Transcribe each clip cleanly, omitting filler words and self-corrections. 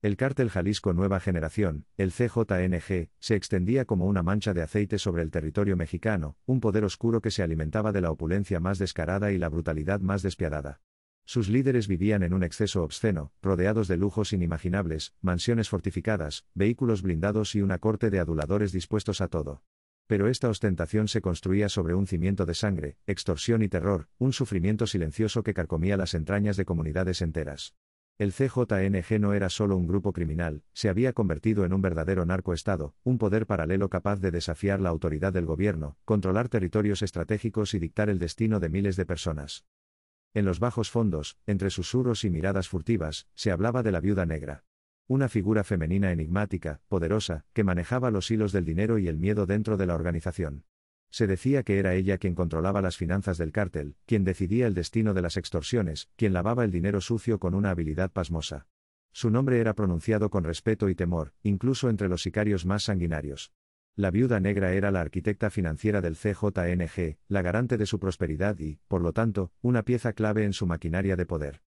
El cártel Jalisco Nueva Generación, el CJNG, se extendía como una mancha de aceite sobre el territorio mexicano, un poder oscuro que se alimentaba de la opulencia más descarada y la brutalidad más despiadada. Sus líderes vivían en un exceso obsceno, rodeados de lujos inimaginables, mansiones fortificadas, vehículos blindados y una corte de aduladores dispuestos a todo. Pero esta ostentación se construía sobre un cimiento de sangre, extorsión y terror, un sufrimiento silencioso que carcomía las entrañas de comunidades enteras. El CJNG no era solo un grupo criminal, se había convertido en un verdadero narcoestado, un poder paralelo capaz de desafiar la autoridad del gobierno, controlar territorios estratégicos y dictar el destino de miles de personas. En los bajos fondos, entre susurros y miradas furtivas, se hablaba de la Viuda Negra. Una figura femenina enigmática, poderosa, que manejaba los hilos del dinero y el miedo dentro de la organización. Se decía que era ella quien controlaba las finanzas del cártel, quien decidía el destino de las extorsiones, quien lavaba el dinero sucio con una habilidad pasmosa. Su nombre era pronunciado con respeto y temor, incluso entre los sicarios más sanguinarios. La Viuda Negra era la arquitecta financiera del CJNG, la garante de su prosperidad y, por lo tanto, una pieza clave en su maquinaria de poder.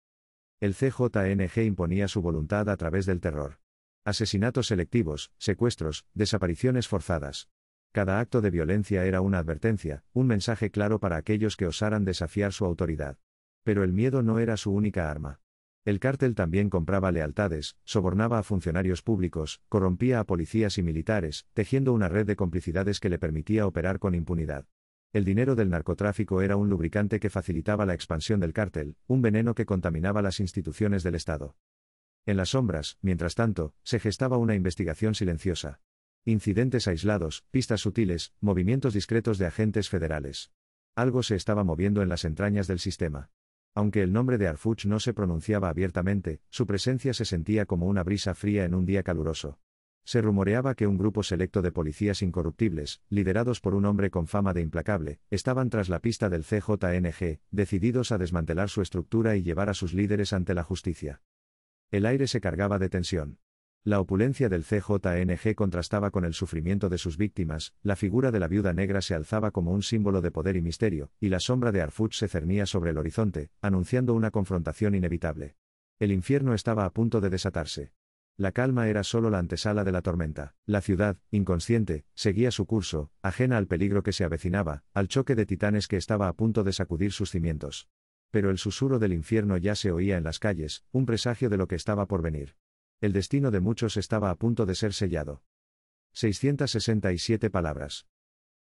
El CJNG imponía su voluntad a través del terror. Asesinatos selectivos, secuestros, desapariciones forzadas. Cada acto de violencia era una advertencia, un mensaje claro para aquellos que osaran desafiar su autoridad. Pero el miedo no era su única arma. El cártel también compraba lealtades, sobornaba a funcionarios públicos, corrompía a policías y militares, tejiendo una red de complicidades que le permitía operar con impunidad. El dinero del narcotráfico era un lubricante que facilitaba la expansión del cártel, un veneno que contaminaba las instituciones del Estado. En las sombras, mientras tanto, se gestaba una investigación silenciosa. Incidentes aislados, pistas sutiles, movimientos discretos de agentes federales. Algo se estaba moviendo en las entrañas del sistema. Aunque el nombre de Harfuch no se pronunciaba abiertamente, su presencia se sentía como una brisa fría en un día caluroso. Se rumoreaba que un grupo selecto de policías incorruptibles, liderados por un hombre con fama de implacable, estaban tras la pista del CJNG, decididos a desmantelar su estructura y llevar a sus líderes ante la justicia. El aire se cargaba de tensión. La opulencia del CJNG contrastaba con el sufrimiento de sus víctimas, la figura de la Viuda Negra se alzaba como un símbolo de poder y misterio, y la sombra de Harfuch se cernía sobre el horizonte, anunciando una confrontación inevitable. El infierno estaba a punto de desatarse. La calma era solo la antesala de la tormenta. La ciudad, inconsciente, seguía su curso, ajena al peligro que se avecinaba, al choque de titanes que estaba a punto de sacudir sus cimientos. Pero el susurro del infierno ya se oía en las calles, un presagio de lo que estaba por venir. El destino de muchos estaba a punto de ser sellado. 667 palabras.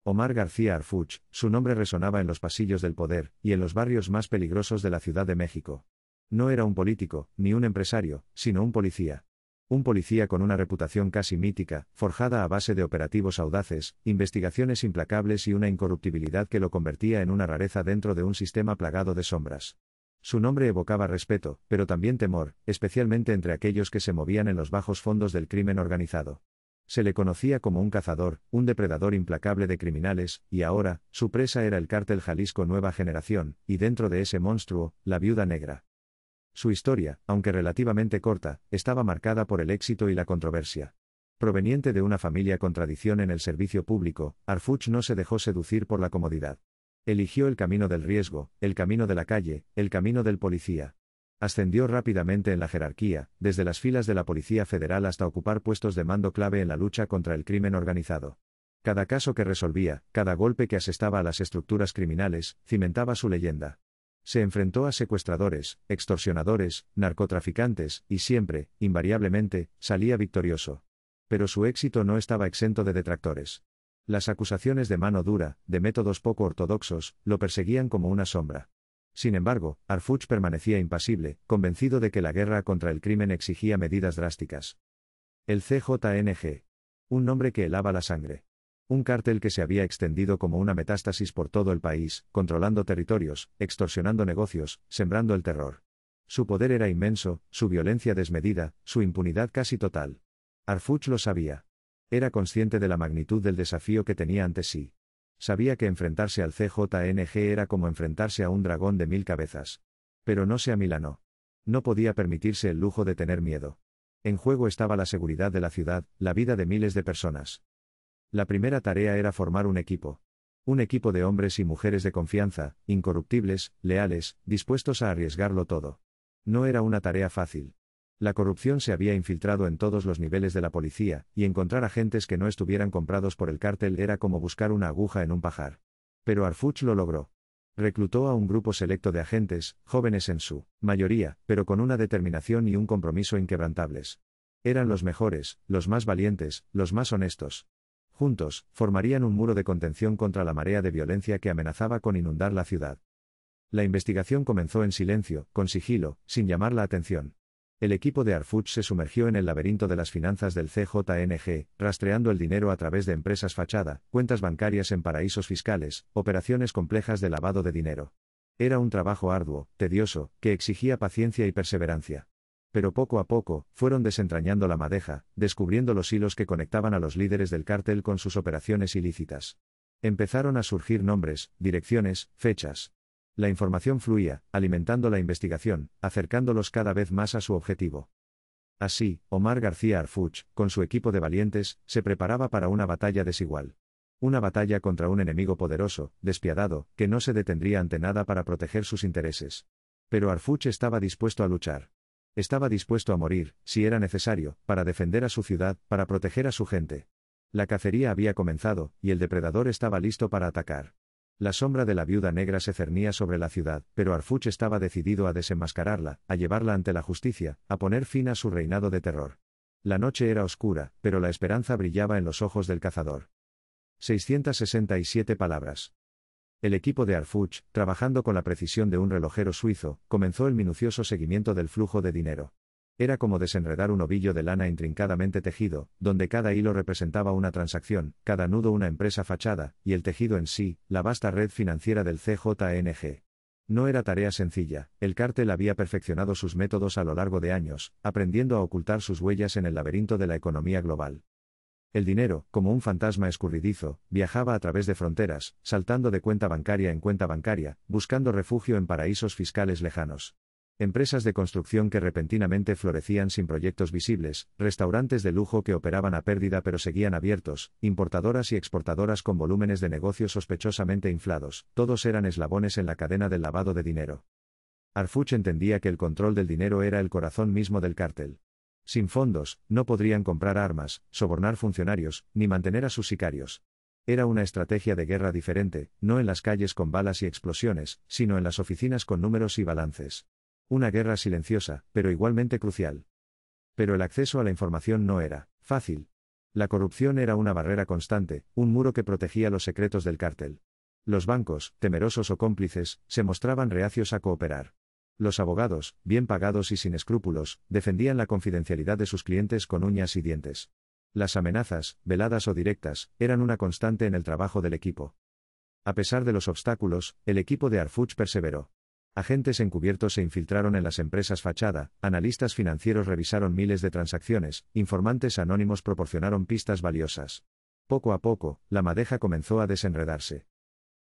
Omar García Harfuch, su nombre resonaba en los pasillos del poder, y en los barrios más peligrosos de la Ciudad de México. No era un político, ni un empresario, sino un policía. Un policía con una reputación casi mítica, forjada a base de operativos audaces, investigaciones implacables y una incorruptibilidad que lo convertía en una rareza dentro de un sistema plagado de sombras. Su nombre evocaba respeto, pero también temor, especialmente entre aquellos que se movían en los bajos fondos del crimen organizado. Se le conocía como un cazador, un depredador implacable de criminales, y ahora, su presa era el cártel Jalisco Nueva Generación, y dentro de ese monstruo, la Viuda Negra. Su historia, aunque relativamente corta, estaba marcada por el éxito y la controversia. Proveniente de una familia con tradición en el servicio público, Harfuch no se dejó seducir por la comodidad. Eligió el camino del riesgo, el camino de la calle, el camino del policía. Ascendió rápidamente en la jerarquía, desde las filas de la Policía Federal hasta ocupar puestos de mando clave en la lucha contra el crimen organizado. Cada caso que resolvía, cada golpe que asestaba a las estructuras criminales, cimentaba su leyenda. Se enfrentó a secuestradores, extorsionadores, narcotraficantes, y siempre, invariablemente, salía victorioso. Pero su éxito no estaba exento de detractores. Las acusaciones de mano dura, de métodos poco ortodoxos, lo perseguían como una sombra. Sin embargo, Harfuch permanecía impasible, convencido de que la guerra contra el crimen exigía medidas drásticas. El CJNG. Un nombre que helaba la sangre. Un cártel que se había extendido como una metástasis por todo el país, controlando territorios, extorsionando negocios, sembrando el terror. Su poder era inmenso, su violencia desmedida, su impunidad casi total. Harfuch lo sabía. Era consciente de la magnitud del desafío que tenía ante sí. Sabía que enfrentarse al CJNG era como enfrentarse a un dragón de 1000 cabezas. Pero no se amilanó. No podía permitirse el lujo de tener miedo. En juego estaba la seguridad de la ciudad, la vida de miles de personas. La primera tarea era formar un equipo. Un equipo de hombres y mujeres de confianza, incorruptibles, leales, dispuestos a arriesgarlo todo. No era una tarea fácil. La corrupción se había infiltrado en todos los niveles de la policía, y encontrar agentes que no estuvieran comprados por el cártel era como buscar una aguja en un pajar. Pero Harfuch lo logró. Reclutó a un grupo selecto de agentes, jóvenes en su mayoría, pero con una determinación y un compromiso inquebrantables. Eran los mejores, los más valientes, los más honestos. Juntos, formarían un muro de contención contra la marea de violencia que amenazaba con inundar la ciudad. La investigación comenzó en silencio, con sigilo, sin llamar la atención. El equipo de Harfuch se sumergió en el laberinto de las finanzas del CJNG, rastreando el dinero a través de empresas fachada, cuentas bancarias en paraísos fiscales, operaciones complejas de lavado de dinero. Era un trabajo arduo, tedioso, que exigía paciencia y perseverancia. Pero poco a poco, fueron desentrañando la madeja, descubriendo los hilos que conectaban a los líderes del cártel con sus operaciones ilícitas. Empezaron a surgir nombres, direcciones, fechas. La información fluía, alimentando la investigación, acercándolos cada vez más a su objetivo. Así, Omar García Harfuch, con su equipo de valientes, se preparaba para una batalla desigual. Una batalla contra un enemigo poderoso, despiadado, que no se detendría ante nada para proteger sus intereses. Pero Harfuch estaba dispuesto a luchar. Estaba dispuesto a morir, si era necesario, para defender a su ciudad, para proteger a su gente. La cacería había comenzado, y el depredador estaba listo para atacar. La sombra de la viuda negra se cernía sobre la ciudad, pero Harfuch estaba decidido a desenmascararla, a llevarla ante la justicia, a poner fin a su reinado de terror. La noche era oscura, pero la esperanza brillaba en los ojos del cazador. 667 palabras. El equipo de Harfuch, trabajando con la precisión de un relojero suizo, comenzó el minucioso seguimiento del flujo de dinero. Era como desenredar un ovillo de lana intrincadamente tejido, donde cada hilo representaba una transacción, cada nudo una empresa fachada, y el tejido en sí, la vasta red financiera del CJNG. No era tarea sencilla, el cártel había perfeccionado sus métodos a lo largo de años, aprendiendo a ocultar sus huellas en el laberinto de la economía global. El dinero, como un fantasma escurridizo, viajaba a través de fronteras, saltando de cuenta bancaria en cuenta bancaria, buscando refugio en paraísos fiscales lejanos. Empresas de construcción que repentinamente florecían sin proyectos visibles, restaurantes de lujo que operaban a pérdida pero seguían abiertos, importadoras y exportadoras con volúmenes de negocio sospechosamente inflados, todos eran eslabones en la cadena del lavado de dinero. Harfuch entendía que el control del dinero era el corazón mismo del cártel. Sin fondos, no podrían comprar armas, sobornar funcionarios, ni mantener a sus sicarios. Era una estrategia de guerra diferente, no en las calles con balas y explosiones, sino en las oficinas con números y balances. Una guerra silenciosa, pero igualmente crucial. Pero el acceso a la información no era fácil. La corrupción era una barrera constante, un muro que protegía los secretos del cártel. Los bancos, temerosos o cómplices, se mostraban reacios a cooperar. Los abogados, bien pagados y sin escrúpulos, defendían la confidencialidad de sus clientes con uñas y dientes. Las amenazas, veladas o directas, eran una constante en el trabajo del equipo. A pesar de los obstáculos, el equipo de Harfuch perseveró. Agentes encubiertos se infiltraron en las empresas fachada, analistas financieros revisaron miles de transacciones, informantes anónimos proporcionaron pistas valiosas. Poco a poco, la madeja comenzó a desenredarse.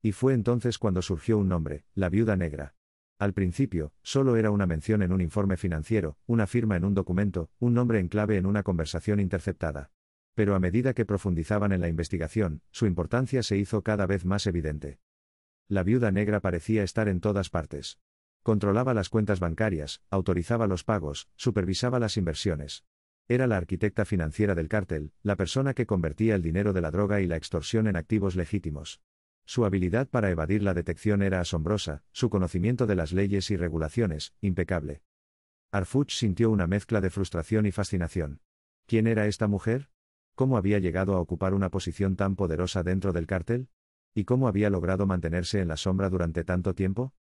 Y fue entonces cuando surgió un nombre, la Viuda Negra. Al principio, solo era una mención en un informe financiero, una firma en un documento, un nombre en clave en una conversación interceptada. Pero a medida que profundizaban en la investigación, su importancia se hizo cada vez más evidente. La Viuda Negra parecía estar en todas partes. Controlaba las cuentas bancarias, autorizaba los pagos, supervisaba las inversiones. Era la arquitecta financiera del cártel, la persona que convertía el dinero de la droga y la extorsión en activos legítimos. Su habilidad para evadir la detección era asombrosa, su conocimiento de las leyes y regulaciones, impecable. Harfuch sintió una mezcla de frustración y fascinación. ¿Quién era esta mujer? ¿Cómo había llegado a ocupar una posición tan poderosa dentro del cártel? ¿Y cómo había logrado mantenerse en la sombra durante tanto tiempo?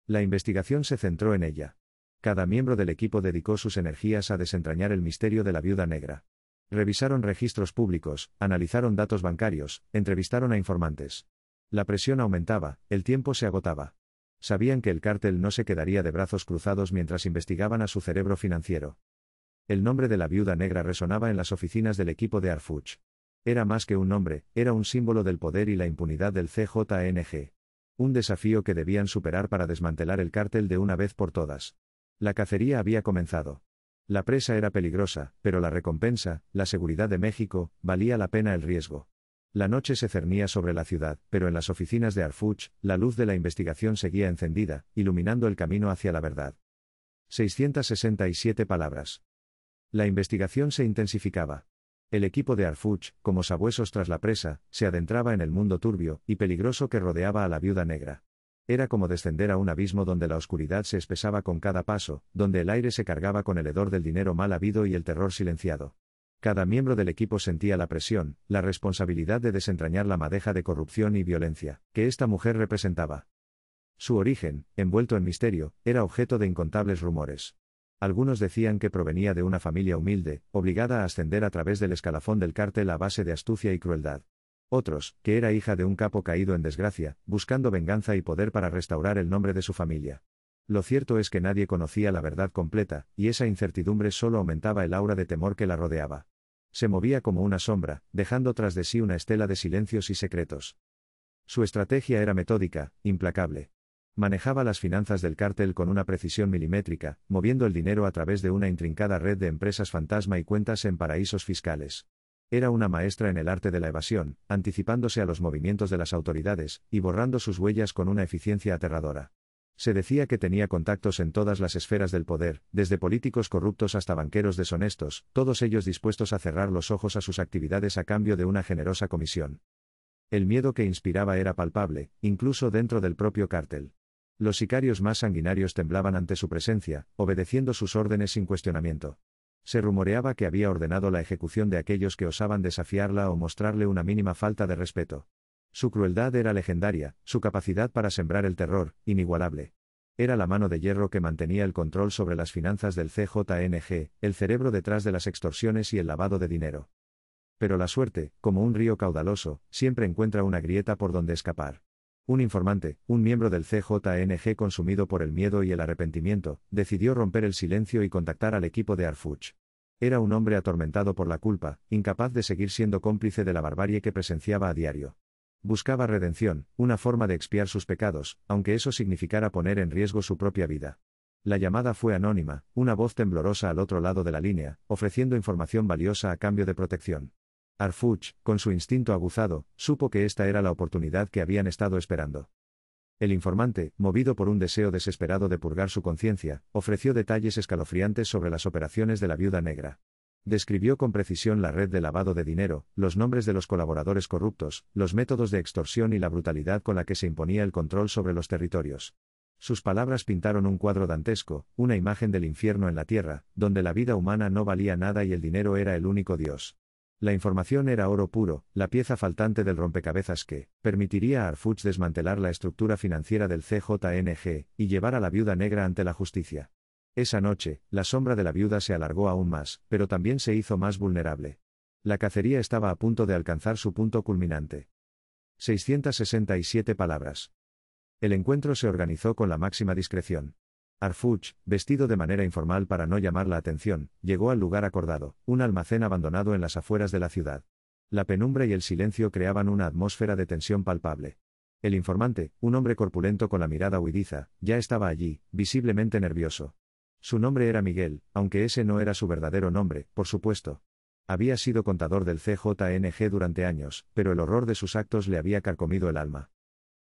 La investigación se centró en ella. Cada miembro del equipo dedicó sus energías a desentrañar el misterio de la Viuda Negra. Revisaron registros públicos, analizaron datos bancarios, entrevistaron a informantes. La presión aumentaba, el tiempo se agotaba. Sabían que el cártel no se quedaría de brazos cruzados mientras investigaban a su cerebro financiero. El nombre de la Viuda Negra resonaba en las oficinas del equipo de Harfuch. Era más que un nombre, era un símbolo del poder y la impunidad del CJNG. Un desafío que debían superar para desmantelar el cártel de una vez por todas. La cacería había comenzado. La presa era peligrosa, pero la recompensa, la seguridad de México, valía la pena el riesgo. La noche se cernía sobre la ciudad, pero en las oficinas de Harfuch, la luz de la investigación seguía encendida, iluminando el camino hacia la verdad. 667 palabras. La investigación se intensificaba. El equipo de Harfuch, como sabuesos tras la presa, se adentraba en el mundo turbio y peligroso que rodeaba a la viuda negra. Era como descender a un abismo donde la oscuridad se espesaba con cada paso, donde el aire se cargaba con el hedor del dinero mal habido y el terror silenciado. Cada miembro del equipo sentía la presión, la responsabilidad de desentrañar la madeja de corrupción y violencia que esta mujer representaba. Su origen, envuelto en misterio, era objeto de incontables rumores. Algunos decían que provenía de una familia humilde, obligada a ascender a través del escalafón del cártel a base de astucia y crueldad. Otros, que era hija de un capo caído en desgracia, buscando venganza y poder para restaurar el nombre de su familia. Lo cierto es que nadie conocía la verdad completa, y esa incertidumbre solo aumentaba el aura de temor que la rodeaba. Se movía como una sombra, dejando tras de sí una estela de silencios y secretos. Su estrategia era metódica, implacable. Manejaba las finanzas del cártel con una precisión milimétrica, moviendo el dinero a través de una intrincada red de empresas fantasma y cuentas en paraísos fiscales. Era una maestra en el arte de la evasión, anticipándose a los movimientos de las autoridades, y borrando sus huellas con una eficiencia aterradora. Se decía que tenía contactos en todas las esferas del poder, desde políticos corruptos hasta banqueros deshonestos, todos ellos dispuestos a cerrar los ojos a sus actividades a cambio de una generosa comisión. El miedo que inspiraba era palpable, incluso dentro del propio cártel. Los sicarios más sanguinarios temblaban ante su presencia, obedeciendo sus órdenes sin cuestionamiento. Se rumoreaba que había ordenado la ejecución de aquellos que osaban desafiarla o mostrarle una mínima falta de respeto. Su crueldad era legendaria, su capacidad para sembrar el terror, inigualable. Era la mano de hierro que mantenía el control sobre las finanzas del CJNG, el cerebro detrás de las extorsiones y el lavado de dinero. Pero la suerte, como un río caudaloso, siempre encuentra una grieta por donde escapar. Un informante, un miembro del CJNG consumido por el miedo y el arrepentimiento, decidió romper el silencio y contactar al equipo de Harfuch. Era un hombre atormentado por la culpa, incapaz de seguir siendo cómplice de la barbarie que presenciaba a diario. Buscaba redención, una forma de expiar sus pecados, aunque eso significara poner en riesgo su propia vida. La llamada fue anónima, una voz temblorosa al otro lado de la línea, ofreciendo información valiosa a cambio de protección. Harfuch, con su instinto aguzado, supo que esta era la oportunidad que habían estado esperando. El informante, movido por un deseo desesperado de purgar su conciencia, ofreció detalles escalofriantes sobre las operaciones de la viuda negra. Describió con precisión la red de lavado de dinero, los nombres de los colaboradores corruptos, los métodos de extorsión y la brutalidad con la que se imponía el control sobre los territorios. Sus palabras pintaron un cuadro dantesco, una imagen del infierno en la tierra, donde la vida humana no valía nada y el dinero era el único dios. La información era oro puro, la pieza faltante del rompecabezas que permitiría a Harfuch desmantelar la estructura financiera del CJNG y llevar a la viuda negra ante la justicia. Esa noche, la sombra de la viuda se alargó aún más, pero también se hizo más vulnerable. La cacería estaba a punto de alcanzar su punto culminante. 667 palabras. El encuentro se organizó con la máxima discreción. Harfuch, vestido de manera informal para no llamar la atención, llegó al lugar acordado, un almacén abandonado en las afueras de la ciudad. La penumbra y el silencio creaban una atmósfera de tensión palpable. El informante, un hombre corpulento con la mirada huidiza, ya estaba allí, visiblemente nervioso. Su nombre era Miguel, aunque ese no era su verdadero nombre, por supuesto. Había sido contador del CJNG durante años, pero el horror de sus actos le había carcomido el alma.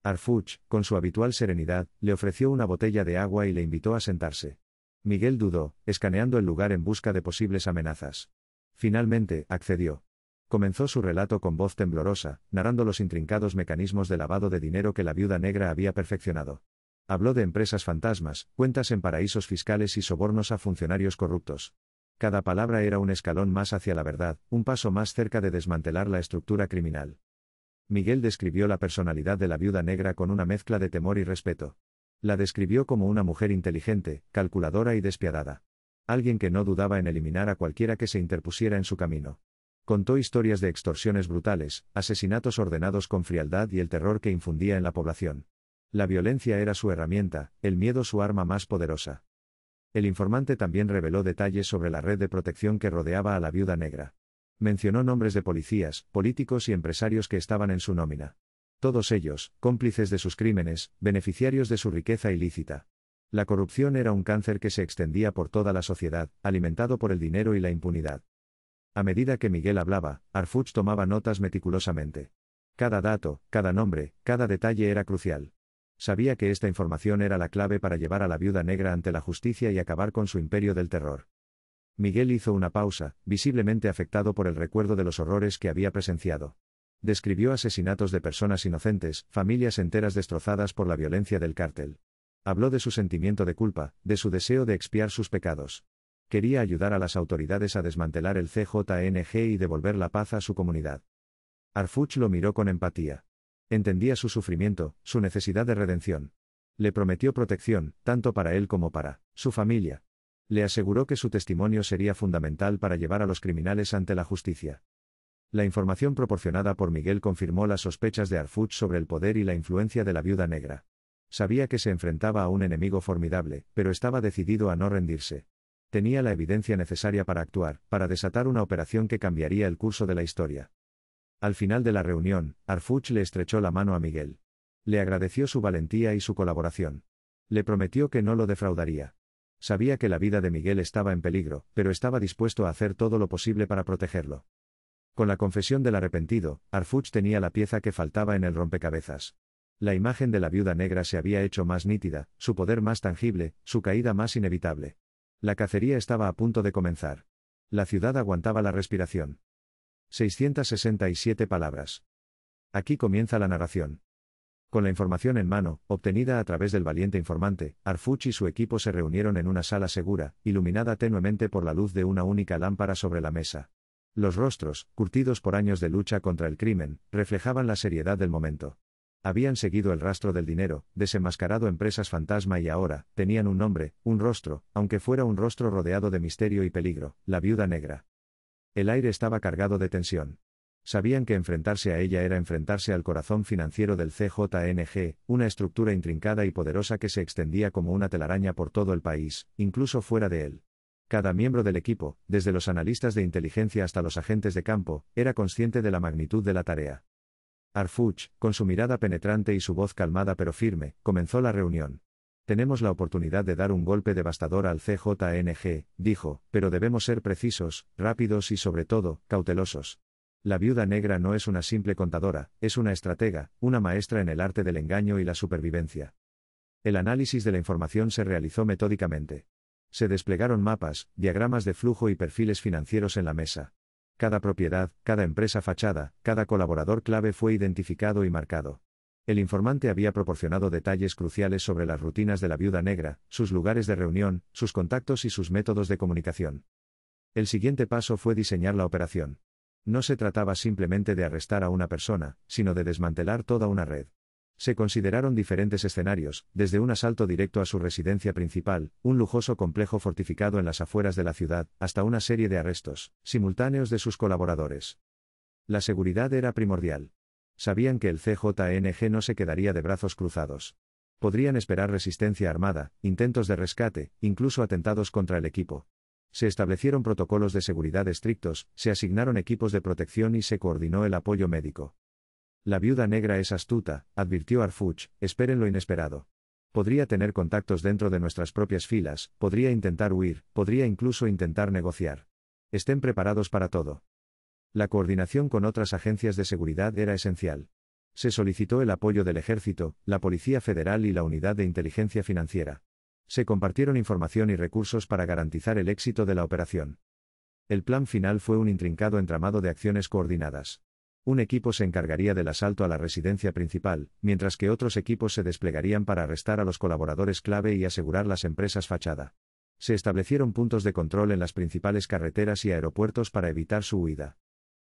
Harfuch, con su habitual serenidad, le ofreció una botella de agua y le invitó a sentarse. Miguel dudó, escaneando el lugar en busca de posibles amenazas. Finalmente, accedió. Comenzó su relato con voz temblorosa, narrando los intrincados mecanismos de lavado de dinero que la viuda negra había perfeccionado. Habló de empresas fantasmas, cuentas en paraísos fiscales y sobornos a funcionarios corruptos. Cada palabra era un escalón más hacia la verdad, un paso más cerca de desmantelar la estructura criminal. Miguel describió la personalidad de la viuda negra con una mezcla de temor y respeto. La describió como una mujer inteligente, calculadora y despiadada. Alguien que no dudaba en eliminar a cualquiera que se interpusiera en su camino. Contó historias de extorsiones brutales, asesinatos ordenados con frialdad y el terror que infundía en la población. La violencia era su herramienta, el miedo su arma más poderosa. El informante también reveló detalles sobre la red de protección que rodeaba a la viuda negra. Mencionó nombres de policías, políticos y empresarios que estaban en su nómina. Todos ellos, cómplices de sus crímenes, beneficiarios de su riqueza ilícita. La corrupción era un cáncer que se extendía por toda la sociedad, alimentado por el dinero y la impunidad. A medida que Miguel hablaba, Harfuch tomaba notas meticulosamente. Cada dato, cada nombre, cada detalle era crucial. Sabía que esta información era la clave para llevar a la viuda negra ante la justicia y acabar con su imperio del terror. Miguel hizo una pausa, visiblemente afectado por el recuerdo de los horrores que había presenciado. Describió asesinatos de personas inocentes, familias enteras destrozadas por la violencia del cártel. Habló de su sentimiento de culpa, de su deseo de expiar sus pecados. Quería ayudar a las autoridades a desmantelar el CJNG y devolver la paz a su comunidad. Arfuch lo miró con empatía. Entendía su sufrimiento, su necesidad de redención. Le prometió protección, tanto para él como para su familia. Le aseguró que su testimonio sería fundamental para llevar a los criminales ante la justicia. La información proporcionada por Miguel confirmó las sospechas de Arfuch sobre el poder y la influencia de la viuda negra. Sabía que se enfrentaba a un enemigo formidable, pero estaba decidido a no rendirse. Tenía la evidencia necesaria para actuar, para desatar una operación que cambiaría el curso de la historia. Al final de la reunión, Arfuch le estrechó la mano a Miguel. Le agradeció su valentía y su colaboración. Le prometió que no lo defraudaría. Sabía que la vida de Miguel estaba en peligro, pero estaba dispuesto a hacer todo lo posible para protegerlo. Con la confesión del arrepentido, Arfuch tenía la pieza que faltaba en el rompecabezas. La imagen de la viuda negra se había hecho más nítida, su poder más tangible, su caída más inevitable. La cacería estaba a punto de comenzar. La ciudad aguantaba la respiración. 667 palabras. Aquí comienza la narración. Con la información en mano, obtenida a través del valiente informante, Arfuch y su equipo se reunieron en una sala segura, iluminada tenuemente por la luz de una única lámpara sobre la mesa. Los rostros, curtidos por años de lucha contra el crimen, reflejaban la seriedad del momento. Habían seguido el rastro del dinero, desenmascarado empresas fantasma y ahora, tenían un nombre, un rostro, aunque fuera un rostro rodeado de misterio y peligro, la viuda negra. El aire estaba cargado de tensión. Sabían que enfrentarse a ella era enfrentarse al corazón financiero del CJNG, una estructura intrincada y poderosa que se extendía como una telaraña por todo el país, incluso fuera de él. Cada miembro del equipo, desde los analistas de inteligencia hasta los agentes de campo, era consciente de la magnitud de la tarea. Arfuch, con su mirada penetrante y su voz calmada pero firme, comenzó la reunión. Tenemos la oportunidad de dar un golpe devastador al CJNG, dijo, pero debemos ser precisos, rápidos y sobre todo, cautelosos. La viuda negra no es una simple contadora, es una estratega, una maestra en el arte del engaño y la supervivencia. El análisis de la información se realizó metódicamente. Se desplegaron mapas, diagramas de flujo y perfiles financieros en la mesa. Cada propiedad, cada empresa fachada, cada colaborador clave fue identificado y marcado. El informante había proporcionado detalles cruciales sobre las rutinas de la viuda negra, sus lugares de reunión, sus contactos y sus métodos de comunicación. El siguiente paso fue diseñar la operación. No se trataba simplemente de arrestar a una persona, sino de desmantelar toda una red. Se consideraron diferentes escenarios, desde un asalto directo a su residencia principal, un lujoso complejo fortificado en las afueras de la ciudad, hasta una serie de arrestos simultáneos de sus colaboradores. La seguridad era primordial. Sabían que el CJNG no se quedaría de brazos cruzados. Podrían esperar resistencia armada, intentos de rescate, incluso atentados contra el equipo. Se establecieron protocolos de seguridad estrictos, se asignaron equipos de protección y se coordinó el apoyo médico. La viuda negra es astuta, advirtió Arfuch, esperen lo inesperado. Podría tener contactos dentro de nuestras propias filas, podría intentar huir, podría incluso intentar negociar. Estén preparados para todo. La coordinación con otras agencias de seguridad era esencial. Se solicitó el apoyo del Ejército, la Policía Federal y la Unidad de Inteligencia Financiera. Se compartieron información y recursos para garantizar el éxito de la operación. El plan final fue un intrincado entramado de acciones coordinadas. Un equipo se encargaría del asalto a la residencia principal, mientras que otros equipos se desplegarían para arrestar a los colaboradores clave y asegurar las empresas fachada. Se establecieron puntos de control en las principales carreteras y aeropuertos para evitar su huida.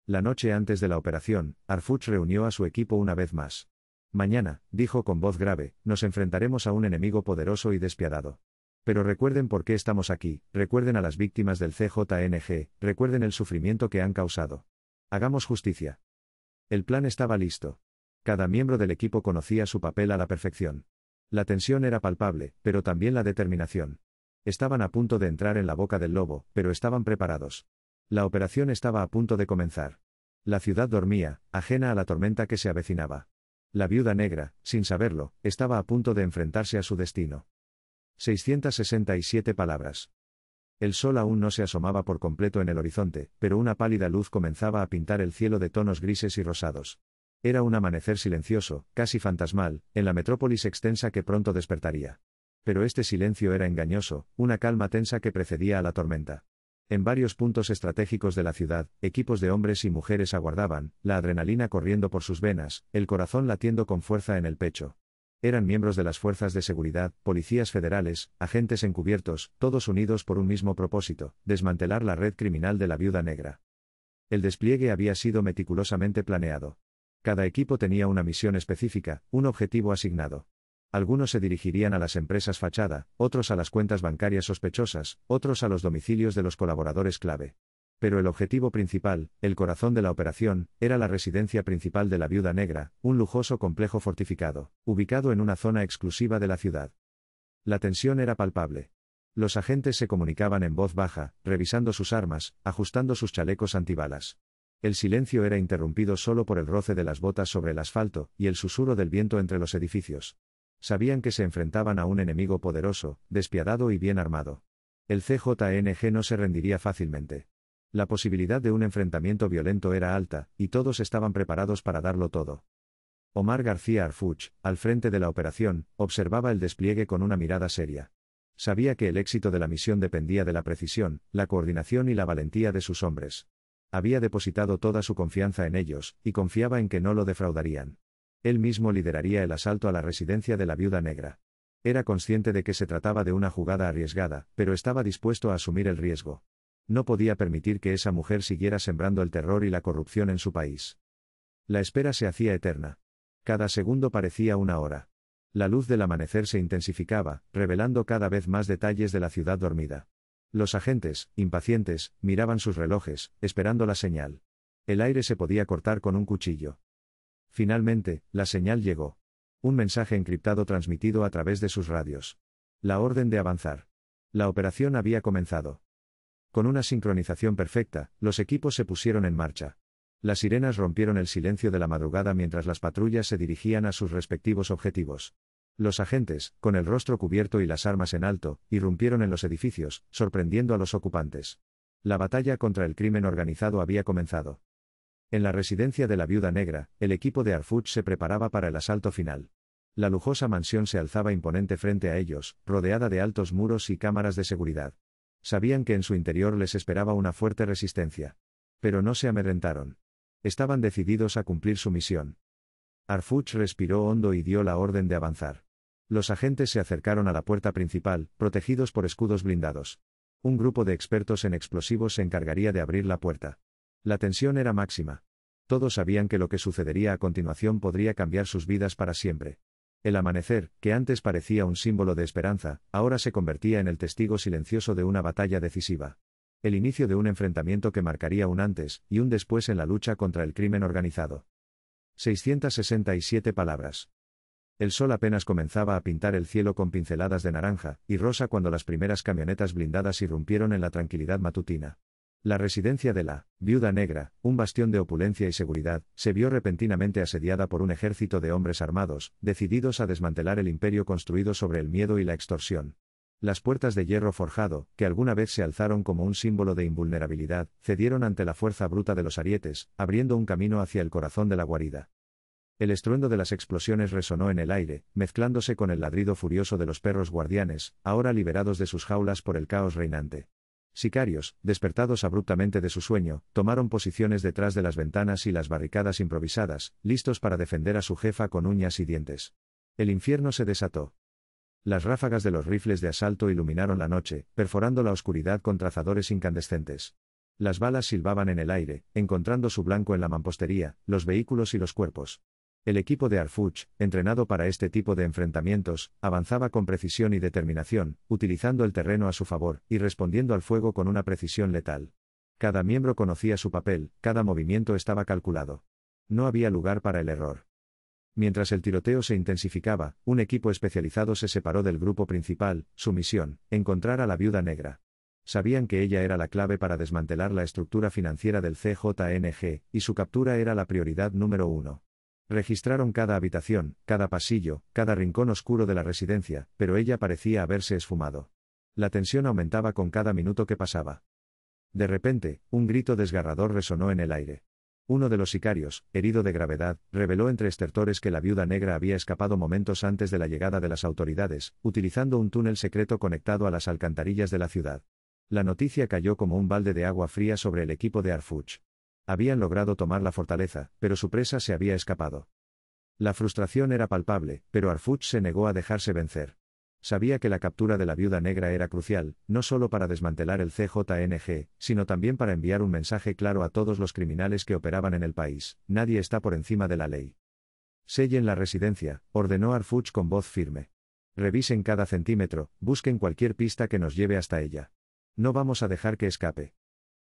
La noche antes de la operación, Arfuch reunió a su equipo una vez más. Mañana, dijo con voz grave, nos enfrentaremos a un enemigo poderoso y despiadado. Pero recuerden por qué estamos aquí, recuerden a las víctimas del CJNG, recuerden el sufrimiento que han causado. Hagamos justicia. El plan estaba listo. Cada miembro del equipo conocía su papel a la perfección. La tensión era palpable, pero también la determinación. Estaban a punto de entrar en la boca del lobo, pero estaban preparados. La operación estaba a punto de comenzar. La ciudad dormía, ajena a la tormenta que se avecinaba. La viuda negra, sin saberlo, estaba a punto de enfrentarse a su destino. 667 palabras. El sol aún no se asomaba por completo en el horizonte, pero una pálida luz comenzaba a pintar el cielo de tonos grises y rosados. Era un amanecer silencioso, casi fantasmal, en la metrópolis extensa que pronto despertaría. Pero este silencio era engañoso, una calma tensa que precedía a la tormenta. En varios puntos estratégicos de la ciudad, equipos de hombres y mujeres aguardaban, la adrenalina corriendo por sus venas, el corazón latiendo con fuerza en el pecho. Eran miembros de las fuerzas de seguridad, policías federales, agentes encubiertos, todos unidos por un mismo propósito: desmantelar la red criminal de la Viuda Negra. El despliegue había sido meticulosamente planeado. Cada equipo tenía una misión específica, un objetivo asignado. Algunos se dirigirían a las empresas fachada, otros a las cuentas bancarias sospechosas, otros a los domicilios de los colaboradores clave. Pero el objetivo principal, el corazón de la operación, era la residencia principal de la Viuda Negra, un lujoso complejo fortificado, ubicado en una zona exclusiva de la ciudad. La tensión era palpable. Los agentes se comunicaban en voz baja, revisando sus armas, ajustando sus chalecos antibalas. El silencio era interrumpido solo por el roce de las botas sobre el asfalto, y el susurro del viento entre los edificios. Sabían que se enfrentaban a un enemigo poderoso, despiadado y bien armado. El CJNG no se rendiría fácilmente. La posibilidad de un enfrentamiento violento era alta, y todos estaban preparados para darlo todo. Omar García Harfuch, al frente de la operación, observaba el despliegue con una mirada seria. Sabía que el éxito de la misión dependía de la precisión, la coordinación y la valentía de sus hombres. Había depositado toda su confianza en ellos, y confiaba en que no lo defraudarían. Él mismo lideraría el asalto a la residencia de la Viuda Negra. Era consciente de que se trataba de una jugada arriesgada, pero estaba dispuesto a asumir el riesgo. No podía permitir que esa mujer siguiera sembrando el terror y la corrupción en su país. La espera se hacía eterna. Cada segundo parecía una hora. La luz del amanecer se intensificaba, revelando cada vez más detalles de la ciudad dormida. Los agentes, impacientes, miraban sus relojes, esperando la señal. El aire se podía cortar con un cuchillo. Finalmente, la señal llegó. Un mensaje encriptado transmitido a través de sus radios. La orden de avanzar. La operación había comenzado. Con una sincronización perfecta, los equipos se pusieron en marcha. Las sirenas rompieron el silencio de la madrugada mientras las patrullas se dirigían a sus respectivos objetivos. Los agentes, con el rostro cubierto y las armas en alto, irrumpieron en los edificios, sorprendiendo a los ocupantes. La batalla contra el crimen organizado había comenzado. En la residencia de la Viuda Negra, el equipo de Harfuch se preparaba para el asalto final. La lujosa mansión se alzaba imponente frente a ellos, rodeada de altos muros y cámaras de seguridad. Sabían que en su interior les esperaba una fuerte resistencia. Pero no se amedrentaron. Estaban decididos a cumplir su misión. Harfuch respiró hondo y dio la orden de avanzar. Los agentes se acercaron a la puerta principal, protegidos por escudos blindados. Un grupo de expertos en explosivos se encargaría de abrir la puerta. La tensión era máxima. Todos sabían que lo que sucedería a continuación podría cambiar sus vidas para siempre. El amanecer, que antes parecía un símbolo de esperanza, ahora se convertía en el testigo silencioso de una batalla decisiva. El inicio de un enfrentamiento que marcaría un antes y un después en la lucha contra el crimen organizado. 667 palabras. El sol apenas comenzaba a pintar el cielo con pinceladas de naranja y rosa cuando las primeras camionetas blindadas irrumpieron en la tranquilidad matutina. La residencia de la Viuda Negra, un bastión de opulencia y seguridad, se vio repentinamente asediada por un ejército de hombres armados, decididos a desmantelar el imperio construido sobre el miedo y la extorsión. Las puertas de hierro forjado, que alguna vez se alzaron como un símbolo de invulnerabilidad, cedieron ante la fuerza bruta de los arietes, abriendo un camino hacia el corazón de la guarida. El estruendo de las explosiones resonó en el aire, mezclándose con el ladrido furioso de los perros guardianes, ahora liberados de sus jaulas por el caos reinante. Sicarios, despertados abruptamente de su sueño, tomaron posiciones detrás de las ventanas y las barricadas improvisadas, listos para defender a su jefa con uñas y dientes. El infierno se desató. Las ráfagas de los rifles de asalto iluminaron la noche, perforando la oscuridad con trazadores incandescentes. Las balas silbaban en el aire, encontrando su blanco en la mampostería, los vehículos y los cuerpos. El equipo de Harfuch, entrenado para este tipo de enfrentamientos, avanzaba con precisión y determinación, utilizando el terreno a su favor, y respondiendo al fuego con una precisión letal. Cada miembro conocía su papel, cada movimiento estaba calculado. No había lugar para el error. Mientras el tiroteo se intensificaba, un equipo especializado se separó del grupo principal, su misión, encontrar a la Viuda Negra. Sabían que ella era la clave para desmantelar la estructura financiera del CJNG, y su captura era la prioridad número 1. Registraron cada habitación, cada pasillo, cada rincón oscuro de la residencia, pero ella parecía haberse esfumado. La tensión aumentaba con cada minuto que pasaba. De repente, un grito desgarrador resonó en el aire. Uno de los sicarios, herido de gravedad, reveló entre estertores que la viuda negra había escapado momentos antes de la llegada de las autoridades, utilizando un túnel secreto conectado a las alcantarillas de la ciudad. La noticia cayó como un balde de agua fría sobre el equipo de Harfuch. Habían logrado tomar la fortaleza, pero su presa se había escapado. La frustración era palpable, pero Harfuch se negó a dejarse vencer. Sabía que la captura de la viuda negra era crucial, no solo para desmantelar el CJNG, sino también para enviar un mensaje claro a todos los criminales que operaban en el país: nadie está por encima de la ley. Sellen la residencia, ordenó Harfuch con voz firme. Revisen cada centímetro, busquen cualquier pista que nos lleve hasta ella. No vamos a dejar que escape.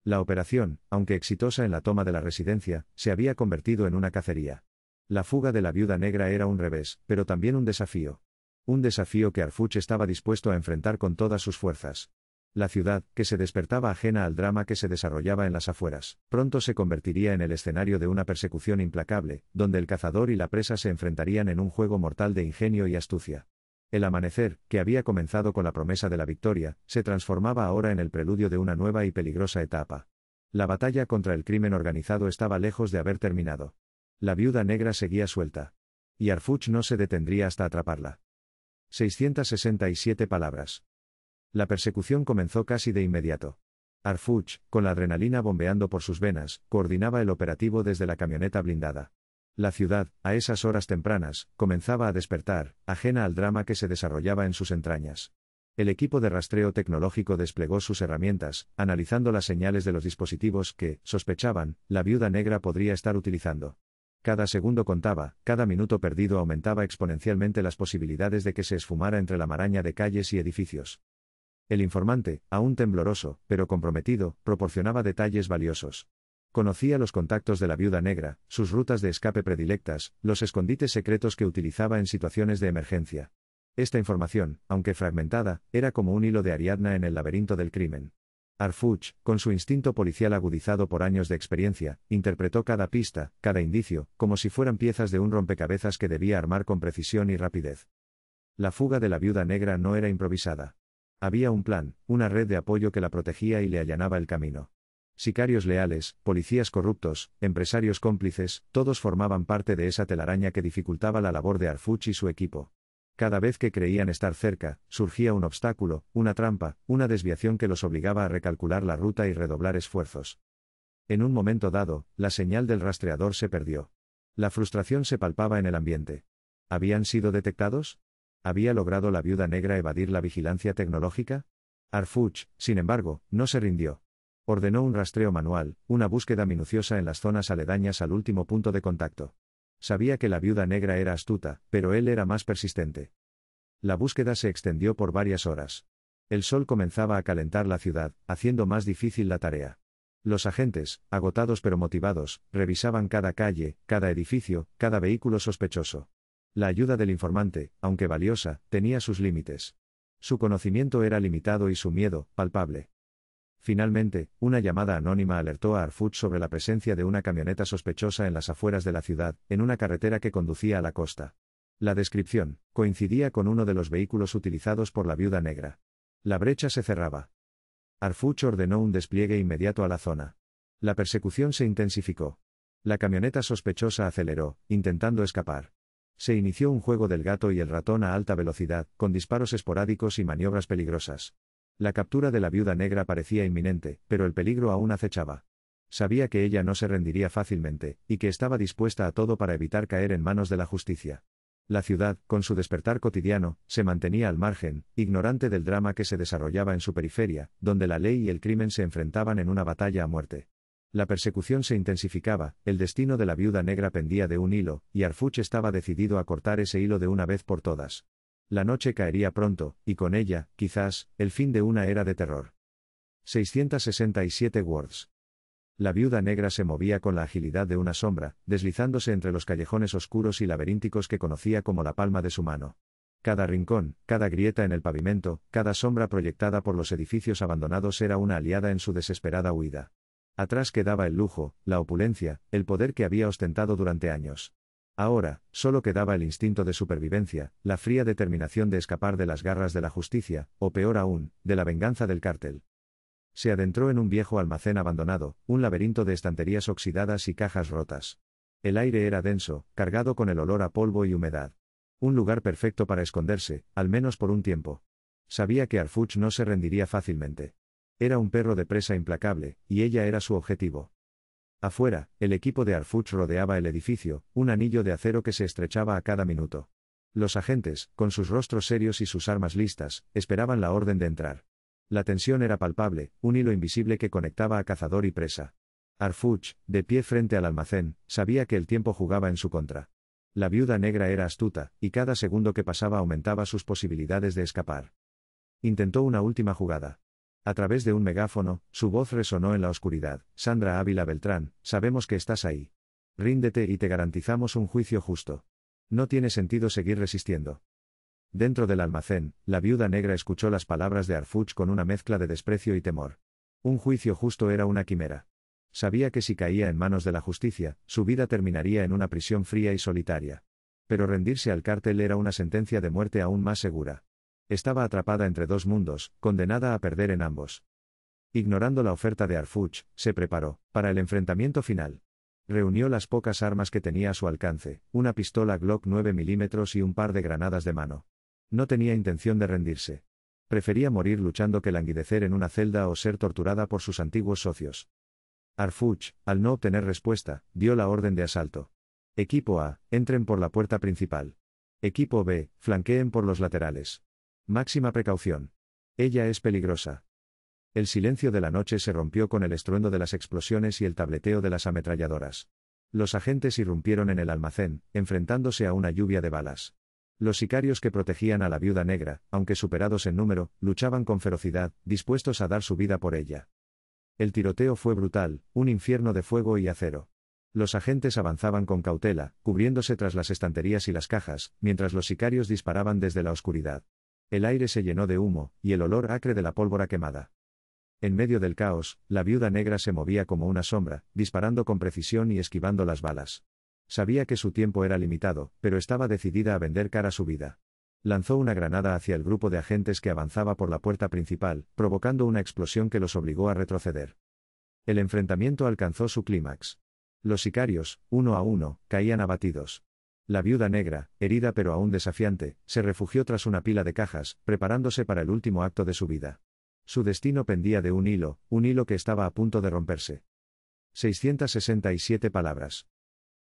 La operación, aunque exitosa en la toma de la residencia, se había convertido en una cacería. La fuga de la viuda negra era un revés, pero también un desafío. Un desafío que Harfuch estaba dispuesto a enfrentar con todas sus fuerzas. La ciudad, que se despertaba ajena al drama que se desarrollaba en las afueras, pronto se convertiría en el escenario de una persecución implacable, donde el cazador y la presa se enfrentarían en un juego mortal de ingenio y astucia. El amanecer, que había comenzado con la promesa de la victoria, se transformaba ahora en el preludio de una nueva y peligrosa etapa. La batalla contra el crimen organizado estaba lejos de haber terminado. La viuda negra seguía suelta. Y Harfuch no se detendría hasta atraparla. 667 palabras. La persecución comenzó casi de inmediato. Harfuch, con la adrenalina bombeando por sus venas, coordinaba el operativo desde la camioneta blindada. La ciudad, a esas horas tempranas, comenzaba a despertar, ajena al drama que se desarrollaba en sus entrañas. El equipo de rastreo tecnológico desplegó sus herramientas, analizando las señales de los dispositivos que, sospechaban, la viuda negra podría estar utilizando. Cada segundo contaba, cada minuto perdido aumentaba exponencialmente las posibilidades de que se esfumara entre la maraña de calles y edificios. El informante, aún tembloroso, pero comprometido, proporcionaba detalles valiosos. Conocía los contactos de la viuda negra, sus rutas de escape predilectas, los escondites secretos que utilizaba en situaciones de emergencia. Esta información, aunque fragmentada, era como un hilo de Ariadna en el laberinto del crimen. Harfuch, con su instinto policial agudizado por años de experiencia, interpretó cada pista, cada indicio, como si fueran piezas de un rompecabezas que debía armar con precisión y rapidez. La fuga de la viuda negra no era improvisada. Había un plan, una red de apoyo que la protegía y le allanaba el camino. Sicarios leales, policías corruptos, empresarios cómplices, todos formaban parte de esa telaraña que dificultaba la labor de Harfuch y su equipo. Cada vez que creían estar cerca, surgía un obstáculo, una trampa, una desviación que los obligaba a recalcular la ruta y redoblar esfuerzos. En un momento dado, la señal del rastreador se perdió. La frustración se palpaba en el ambiente. ¿Habían sido detectados? ¿Había logrado la viuda negra evadir la vigilancia tecnológica? Harfuch, sin embargo, no se rindió. Ordenó un rastreo manual, una búsqueda minuciosa en las zonas aledañas al último punto de contacto. Sabía que la viuda negra era astuta, pero él era más persistente. La búsqueda se extendió por varias horas. El sol comenzaba a calentar la ciudad, haciendo más difícil la tarea. Los agentes, agotados pero motivados, revisaban cada calle, cada edificio, cada vehículo sospechoso. La ayuda del informante, aunque valiosa, tenía sus límites. Su conocimiento era limitado y su miedo, palpable. Finalmente, una llamada anónima alertó a Harfuch sobre la presencia de una camioneta sospechosa en las afueras de la ciudad, en una carretera que conducía a la costa. La descripción coincidía con uno de los vehículos utilizados por la viuda negra. La brecha se cerraba. Harfuch ordenó un despliegue inmediato a la zona. La persecución se intensificó. La camioneta sospechosa aceleró, intentando escapar. Se inició un juego del gato y el ratón a alta velocidad, con disparos esporádicos y maniobras peligrosas. La captura de la viuda negra parecía inminente, pero el peligro aún acechaba. Sabía que ella no se rendiría fácilmente, y que estaba dispuesta a todo para evitar caer en manos de la justicia. La ciudad, con su despertar cotidiano, se mantenía al margen, ignorante del drama que se desarrollaba en su periferia, donde la ley y el crimen se enfrentaban en una batalla a muerte. La persecución se intensificaba, el destino de la viuda negra pendía de un hilo, y Harfuch estaba decidido a cortar ese hilo de una vez por todas. La noche caería pronto, y con ella, quizás, el fin de una era de terror. 667 words. La viuda negra se movía con la agilidad de una sombra, deslizándose entre los callejones oscuros y laberínticos que conocía como la palma de su mano. Cada rincón, cada grieta en el pavimento, cada sombra proyectada por los edificios abandonados era una aliada en su desesperada huida. Atrás quedaba el lujo, la opulencia, el poder que había ostentado durante años. Ahora, solo quedaba el instinto de supervivencia, la fría determinación de escapar de las garras de la justicia, o peor aún, de la venganza del cártel. Se adentró en un viejo almacén abandonado, un laberinto de estanterías oxidadas y cajas rotas. El aire era denso, cargado con el olor a polvo y humedad. Un lugar perfecto para esconderse, al menos por un tiempo. Sabía que Arfuch no se rendiría fácilmente. Era un perro de presa implacable, y ella era su objetivo. Afuera, el equipo de Arfuch rodeaba el edificio, un anillo de acero que se estrechaba a cada minuto. Los agentes, con sus rostros serios y sus armas listas, esperaban la orden de entrar. La tensión era palpable, un hilo invisible que conectaba a cazador y presa. Arfuch, de pie frente al almacén, sabía que el tiempo jugaba en su contra. La viuda negra era astuta, y cada segundo que pasaba aumentaba sus posibilidades de escapar. Intentó una última jugada. A través de un megáfono, su voz resonó en la oscuridad: Sandra Ávila Beltrán, sabemos que estás ahí. Ríndete y te garantizamos un juicio justo. No tiene sentido seguir resistiendo. Dentro del almacén, la viuda negra escuchó las palabras de Arfuch con una mezcla de desprecio y temor. Un juicio justo era una quimera. Sabía que si caía en manos de la justicia, su vida terminaría en una prisión fría y solitaria. Pero rendirse al cártel era una sentencia de muerte aún más segura. Estaba atrapada entre dos mundos, condenada a perder en ambos. Ignorando la oferta de Arfuch, se preparó para el enfrentamiento final. Reunió las pocas armas que tenía a su alcance, una pistola Glock 9 mm y un par de granadas de mano. No tenía intención de rendirse. Prefería morir luchando que languidecer en una celda o ser torturada por sus antiguos socios. Arfuch, al no obtener respuesta, dio la orden de asalto. Equipo A, entren por la puerta principal. Equipo B, flanqueen por los laterales. Máxima precaución. Ella es peligrosa. El silencio de la noche se rompió con el estruendo de las explosiones y el tableteo de las ametralladoras. Los agentes irrumpieron en el almacén, enfrentándose a una lluvia de balas. Los sicarios que protegían a la viuda negra, aunque superados en número, luchaban con ferocidad, dispuestos a dar su vida por ella. El tiroteo fue brutal, un infierno de fuego y acero. Los agentes avanzaban con cautela, cubriéndose tras las estanterías y las cajas, mientras los sicarios disparaban desde la oscuridad. El aire se llenó de humo, y el olor acre de la pólvora quemada. En medio del caos, la viuda negra se movía como una sombra, disparando con precisión y esquivando las balas. Sabía que su tiempo era limitado, pero estaba decidida a vender cara su vida. Lanzó una granada hacia el grupo de agentes que avanzaba por la puerta principal, provocando una explosión que los obligó a retroceder. El enfrentamiento alcanzó su clímax. Los sicarios, uno a uno, caían abatidos. La viuda negra, herida pero aún desafiante, se refugió tras una pila de cajas, preparándose para el último acto de su vida. Su destino pendía de un hilo que estaba a punto de romperse. 667 palabras.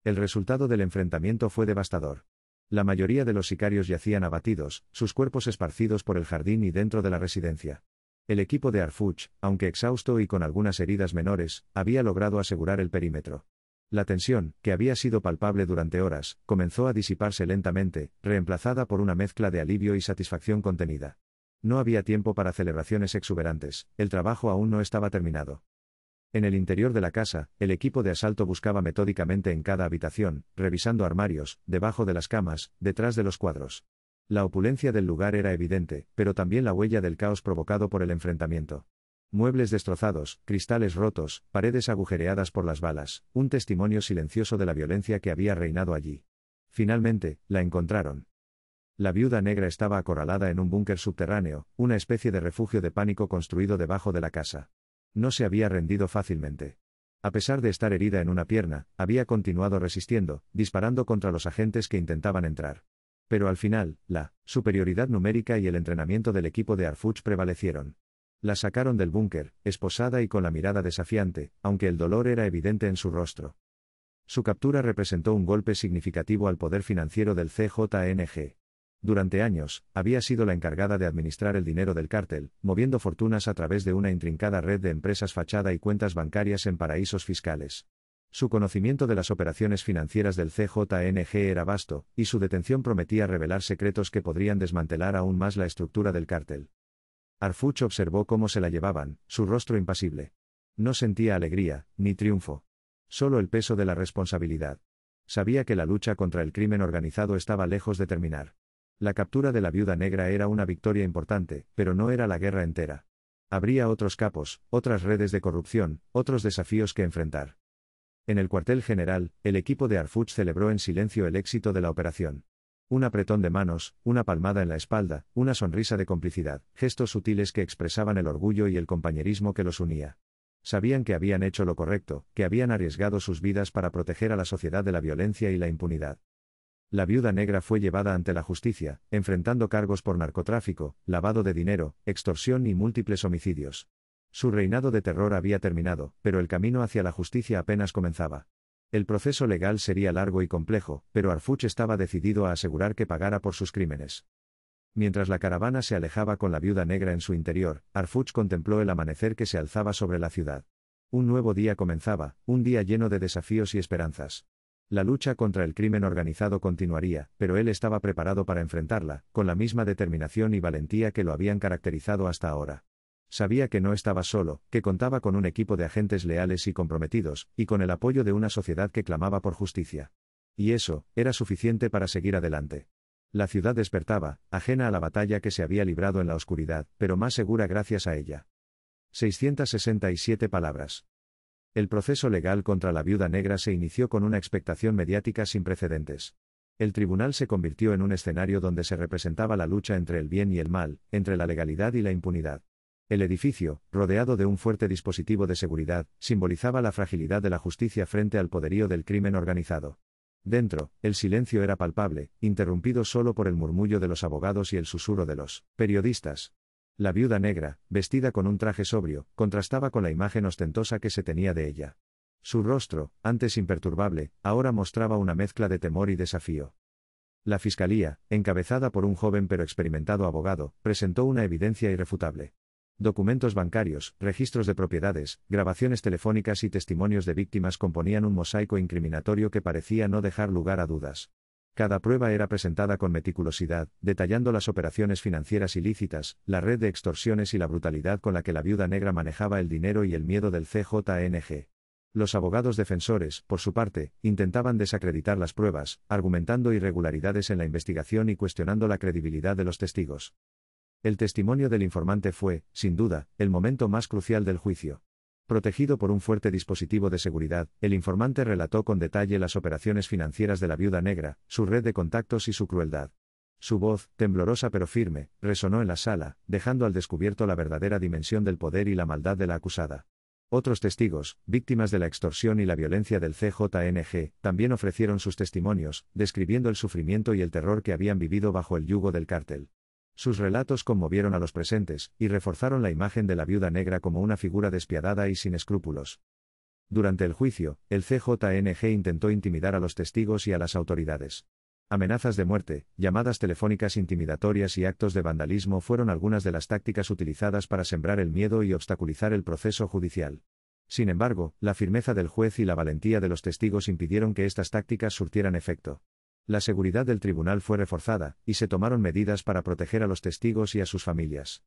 El resultado del enfrentamiento fue devastador. La mayoría de los sicarios yacían abatidos, sus cuerpos esparcidos por el jardín y dentro de la residencia. El equipo de Arfuch, aunque exhausto y con algunas heridas menores, había logrado asegurar el perímetro. La tensión, que había sido palpable durante horas, comenzó a disiparse lentamente, reemplazada por una mezcla de alivio y satisfacción contenida. No había tiempo para celebraciones exuberantes, el trabajo aún no estaba terminado. En el interior de la casa, el equipo de asalto buscaba metódicamente en cada habitación, revisando armarios, debajo de las camas, detrás de los cuadros. La opulencia del lugar era evidente, pero también la huella del caos provocado por el enfrentamiento. Muebles destrozados, cristales rotos, paredes agujereadas por las balas, un testimonio silencioso de la violencia que había reinado allí. Finalmente, la encontraron. La viuda negra estaba acorralada en un búnker subterráneo, una especie de refugio de pánico construido debajo de la casa. No se había rendido fácilmente. A pesar de estar herida en una pierna, había continuado resistiendo, disparando contra los agentes que intentaban entrar. Pero al final, la superioridad numérica y el entrenamiento del equipo de Arfuch prevalecieron. La sacaron del búnker, esposada y con la mirada desafiante, aunque el dolor era evidente en su rostro. Su captura representó un golpe significativo al poder financiero del CJNG. Durante años, había sido la encargada de administrar el dinero del cártel, moviendo fortunas a través de una intrincada red de empresas fachada y cuentas bancarias en paraísos fiscales. Su conocimiento de las operaciones financieras del CJNG era vasto, y su detención prometía revelar secretos que podrían desmantelar aún más la estructura del cártel. Arfuch observó cómo se la llevaban, su rostro impasible. No sentía alegría, ni triunfo. Solo el peso de la responsabilidad. Sabía que la lucha contra el crimen organizado estaba lejos de terminar. La captura de la viuda negra era una victoria importante, pero no era la guerra entera. Habría otros capos, otras redes de corrupción, otros desafíos que enfrentar. En el cuartel general, el equipo de Arfuch celebró en silencio el éxito de la operación. Un apretón de manos, una palmada en la espalda, una sonrisa de complicidad, gestos sutiles que expresaban el orgullo y el compañerismo que los unía. Sabían que habían hecho lo correcto, que habían arriesgado sus vidas para proteger a la sociedad de la violencia y la impunidad. La viuda negra fue llevada ante la justicia, enfrentando cargos por narcotráfico, lavado de dinero, extorsión y múltiples homicidios. Su reinado de terror había terminado, pero el camino hacia la justicia apenas comenzaba. El proceso legal sería largo y complejo, pero Harfuch estaba decidido a asegurar que pagara por sus crímenes. Mientras la caravana se alejaba con la viuda negra en su interior, Harfuch contempló el amanecer que se alzaba sobre la ciudad. Un nuevo día comenzaba, un día lleno de desafíos y esperanzas. La lucha contra el crimen organizado continuaría, pero él estaba preparado para enfrentarla, con la misma determinación y valentía que lo habían caracterizado hasta ahora. Sabía que no estaba solo, que contaba con un equipo de agentes leales y comprometidos, y con el apoyo de una sociedad que clamaba por justicia. Y eso, era suficiente para seguir adelante. La ciudad despertaba, ajena a la batalla que se había librado en la oscuridad, pero más segura gracias a ella. 667 palabras. El proceso legal contra la viuda negra se inició con una expectación mediática sin precedentes. El tribunal se convirtió en un escenario donde se representaba la lucha entre el bien y el mal, entre la legalidad y la impunidad. El edificio, rodeado de un fuerte dispositivo de seguridad, simbolizaba la fragilidad de la justicia frente al poderío del crimen organizado. Dentro, el silencio era palpable, interrumpido solo por el murmullo de los abogados y el susurro de los periodistas. La viuda negra, vestida con un traje sobrio, contrastaba con la imagen ostentosa que se tenía de ella. Su rostro, antes imperturbable, ahora mostraba una mezcla de temor y desafío. La fiscalía, encabezada por un joven pero experimentado abogado, presentó una evidencia irrefutable. Documentos bancarios, registros de propiedades, grabaciones telefónicas y testimonios de víctimas componían un mosaico incriminatorio que parecía no dejar lugar a dudas. Cada prueba era presentada con meticulosidad, detallando las operaciones financieras ilícitas, la red de extorsiones y la brutalidad con la que la viuda negra manejaba el dinero y el miedo del CJNG. Los abogados defensores, por su parte, intentaban desacreditar las pruebas, argumentando irregularidades en la investigación y cuestionando la credibilidad de los testigos. El testimonio del informante fue, sin duda, el momento más crucial del juicio. Protegido por un fuerte dispositivo de seguridad, el informante relató con detalle las operaciones financieras de la viuda negra, su red de contactos y su crueldad. Su voz, temblorosa pero firme, resonó en la sala, dejando al descubierto la verdadera dimensión del poder y la maldad de la acusada. Otros testigos, víctimas de la extorsión y la violencia del CJNG, también ofrecieron sus testimonios, describiendo el sufrimiento y el terror que habían vivido bajo el yugo del cártel. Sus relatos conmovieron a los presentes, y reforzaron la imagen de la viuda negra como una figura despiadada y sin escrúpulos. Durante el juicio, el CJNG intentó intimidar a los testigos y a las autoridades. Amenazas de muerte, llamadas telefónicas intimidatorias y actos de vandalismo fueron algunas de las tácticas utilizadas para sembrar el miedo y obstaculizar el proceso judicial. Sin embargo, la firmeza del juez y la valentía de los testigos impidieron que estas tácticas surtieran efecto. La seguridad del tribunal fue reforzada, y se tomaron medidas para proteger a los testigos y a sus familias.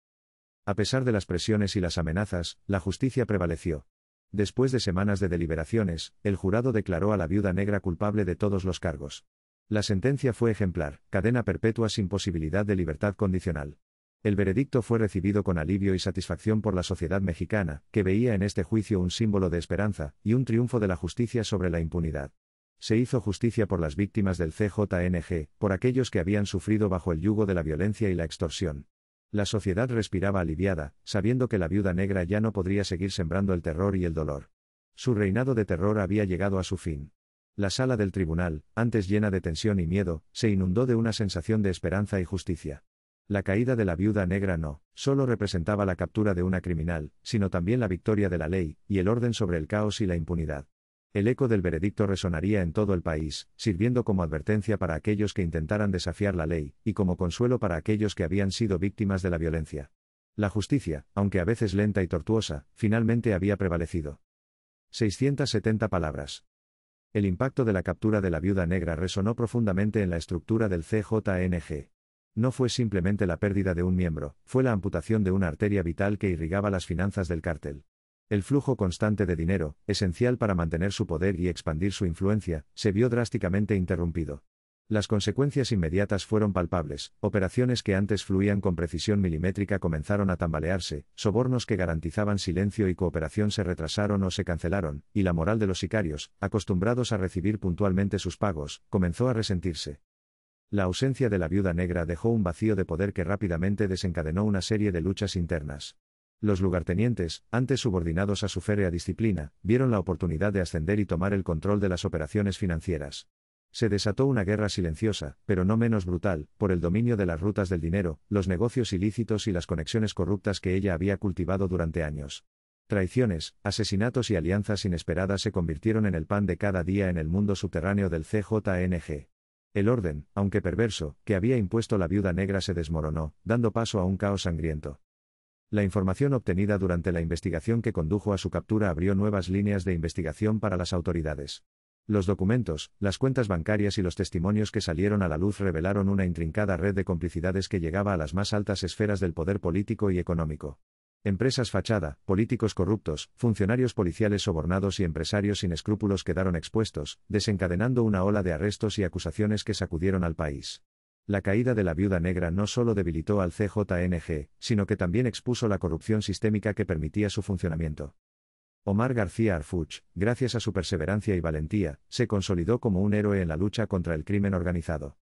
A pesar de las presiones y las amenazas, la justicia prevaleció. Después de semanas de deliberaciones, el jurado declaró a la viuda negra culpable de todos los cargos. La sentencia fue ejemplar, cadena perpetua sin posibilidad de libertad condicional. El veredicto fue recibido con alivio y satisfacción por la sociedad mexicana, que veía en este juicio un símbolo de esperanza, y un triunfo de la justicia sobre la impunidad. Se hizo justicia por las víctimas del CJNG, por aquellos que habían sufrido bajo el yugo de la violencia y la extorsión. La sociedad respiraba aliviada, sabiendo que la viuda negra ya no podría seguir sembrando el terror y el dolor. Su reinado de terror había llegado a su fin. La sala del tribunal, antes llena de tensión y miedo, se inundó de una sensación de esperanza y justicia. La caída de la viuda negra no solo representaba la captura de una criminal, sino también la victoria de la ley, y el orden sobre el caos y la impunidad. El eco del veredicto resonaría en todo el país, sirviendo como advertencia para aquellos que intentaran desafiar la ley, y como consuelo para aquellos que habían sido víctimas de la violencia. La justicia, aunque a veces lenta y tortuosa, finalmente había prevalecido. 670 palabras. El impacto de la captura de la viuda negra resonó profundamente en la estructura del CJNG. No fue simplemente la pérdida de un miembro, fue la amputación de una arteria vital que irrigaba las finanzas del cártel. El flujo constante de dinero, esencial para mantener su poder y expandir su influencia, se vio drásticamente interrumpido. Las consecuencias inmediatas fueron palpables: operaciones que antes fluían con precisión milimétrica comenzaron a tambalearse, sobornos que garantizaban silencio y cooperación se retrasaron o se cancelaron, y la moral de los sicarios, acostumbrados a recibir puntualmente sus pagos, comenzó a resentirse. La ausencia de la Viuda Negra dejó un vacío de poder que rápidamente desencadenó una serie de luchas internas. Los lugartenientes, antes subordinados a su férrea disciplina, vieron la oportunidad de ascender y tomar el control de las operaciones financieras. Se desató una guerra silenciosa, pero no menos brutal, por el dominio de las rutas del dinero, los negocios ilícitos y las conexiones corruptas que ella había cultivado durante años. Traiciones, asesinatos y alianzas inesperadas se convirtieron en el pan de cada día en el mundo subterráneo del CJNG. El orden, aunque perverso, que había impuesto la Viuda Negra se desmoronó, dando paso a un caos sangriento. La información obtenida durante la investigación que condujo a su captura abrió nuevas líneas de investigación para las autoridades. Los documentos, las cuentas bancarias y los testimonios que salieron a la luz revelaron una intrincada red de complicidades que llegaba a las más altas esferas del poder político y económico. Empresas fachada, políticos corruptos, funcionarios policiales sobornados y empresarios sin escrúpulos quedaron expuestos, desencadenando una ola de arrestos y acusaciones que sacudieron al país. La caída de la Viuda Negra no solo debilitó al CJNG, sino que también expuso la corrupción sistémica que permitía su funcionamiento. Omar García Harfuch, gracias a su perseverancia y valentía, se consolidó como un héroe en la lucha contra el crimen organizado.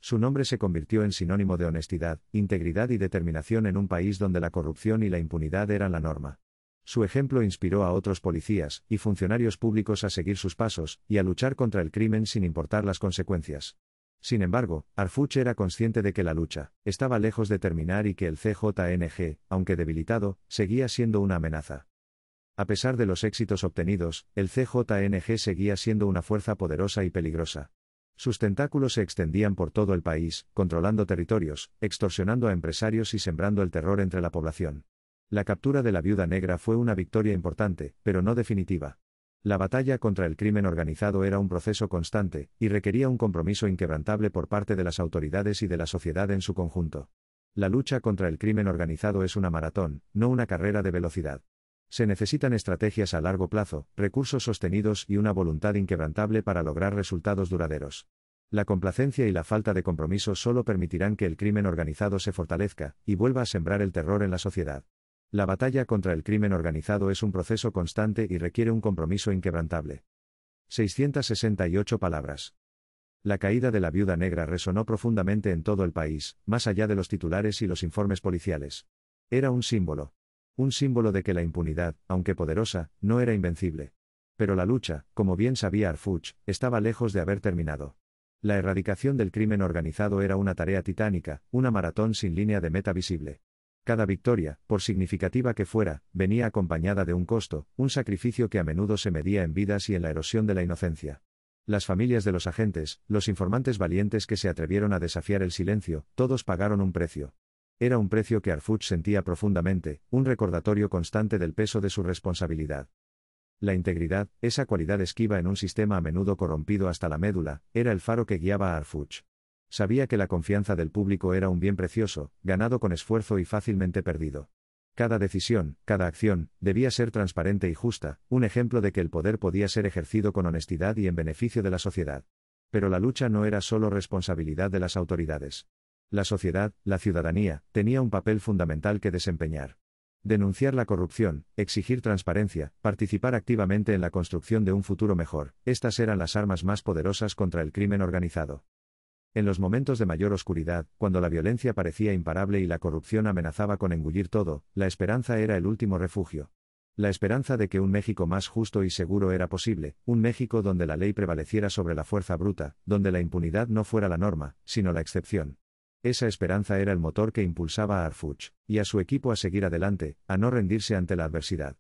Su nombre se convirtió en sinónimo de honestidad, integridad y determinación en un país donde la corrupción y la impunidad eran la norma. Su ejemplo inspiró a otros policías y funcionarios públicos a seguir sus pasos y a luchar contra el crimen sin importar las consecuencias. Sin embargo, Harfuch era consciente de que la lucha estaba lejos de terminar y que el CJNG, aunque debilitado, seguía siendo una amenaza. A pesar de los éxitos obtenidos, el CJNG seguía siendo una fuerza poderosa y peligrosa. Sus tentáculos se extendían por todo el país, controlando territorios, extorsionando a empresarios y sembrando el terror entre la población. La captura de la Viuda Negra fue una victoria importante, pero no definitiva. La batalla contra el crimen organizado era un proceso constante, y requería un compromiso inquebrantable por parte de las autoridades y de la sociedad en su conjunto. La lucha contra el crimen organizado es una maratón, no una carrera de velocidad. Se necesitan estrategias a largo plazo, recursos sostenidos y una voluntad inquebrantable para lograr resultados duraderos. La complacencia y la falta de compromiso solo permitirán que el crimen organizado se fortalezca y vuelva a sembrar el terror en la sociedad. La batalla contra el crimen organizado es un proceso constante y requiere un compromiso inquebrantable. 668 palabras. La caída de la Viuda Negra resonó profundamente en todo el país, más allá de los titulares y los informes policiales. Era un símbolo. Un símbolo de que la impunidad, aunque poderosa, no era invencible. Pero la lucha, como bien sabía Harfuch, estaba lejos de haber terminado. La erradicación del crimen organizado era una tarea titánica, una maratón sin línea de meta visible. Cada victoria, por significativa que fuera, venía acompañada de un costo, un sacrificio que a menudo se medía en vidas y en la erosión de la inocencia. Las familias de los agentes, los informantes valientes que se atrevieron a desafiar el silencio, todos pagaron un precio. Era un precio que Harfuch sentía profundamente, un recordatorio constante del peso de su responsabilidad. La integridad, esa cualidad esquiva en un sistema a menudo corrompido hasta la médula, era el faro que guiaba a Harfuch. Sabía que la confianza del público era un bien precioso, ganado con esfuerzo y fácilmente perdido. Cada decisión, cada acción, debía ser transparente y justa, un ejemplo de que el poder podía ser ejercido con honestidad y en beneficio de la sociedad. Pero la lucha no era solo responsabilidad de las autoridades. La sociedad, la ciudadanía, tenía un papel fundamental que desempeñar. Denunciar la corrupción, exigir transparencia, participar activamente en la construcción de un futuro mejor, estas eran las armas más poderosas contra el crimen organizado. En los momentos de mayor oscuridad, cuando la violencia parecía imparable y la corrupción amenazaba con engullir todo, la esperanza era el último refugio. La esperanza de que un México más justo y seguro era posible, un México donde la ley prevaleciera sobre la fuerza bruta, donde la impunidad no fuera la norma, sino la excepción. Esa esperanza era el motor que impulsaba a Harfuch y a su equipo a seguir adelante, a no rendirse ante la adversidad.